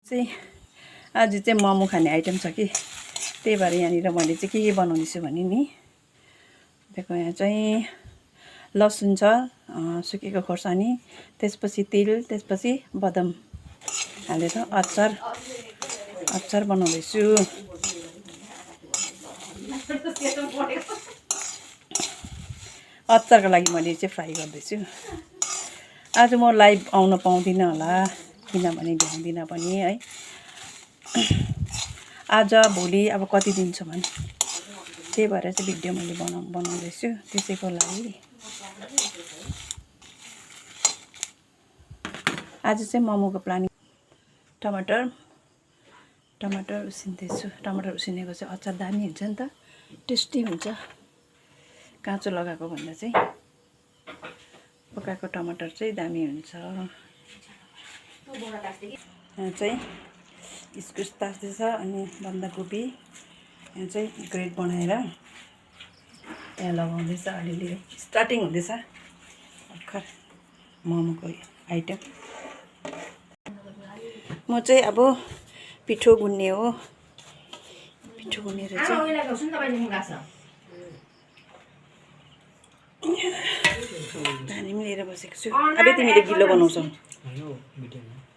चाहिँ आज चाहिँ मोमो खाने आइटम छ कि त्यही भएर यहाँनिर मैले चाहिँ के बनाउँदैछु भने नि देखो यहाँ चाहिँ लसुन छ सुकेको खोर्सानी त्यसपछि तिल त्यसपछि बदाम हालेर अचार बनाउँदैछु अचारको लागि मैले चाहिँ फ्राई गर्दैछु आज म लाइभ आउन पाउँदिनँ होला किनभने भ्याउँदिनँ पनि है आज भोलि अब कति दिन छ भने त्यही भएर चाहिँ भिडियो मैले बनाउँदैछु त्यसैको लागि आज चाहिँ मोमोको प्लानिङ टमाटर उसिन्दैछु टमाटर उसिनेको चाहिँ अचार दामी हुन्छ नि त टेस्टी हुन्छ काँचो लगाएको भन्दा चाहिँ पकाएको टमाटर चाहिँ दामी हुन्छ यहाँ चाहिँ इस्कुस तास्दैछ अनि बन्दाकोपी यहाँ चाहिँ ग्रेड बनाएर यहाँ लगाउँदैछ अलिअलि स्टार्टिङ हुँदैछ भर्खर मोमोको आइटम म चाहिँ अब पिठो गुन्ने हो पिठो गुनेर चाहिँ पानी पनि लिएर बसेको छु अब तिमीले गिलो बनाउँछौ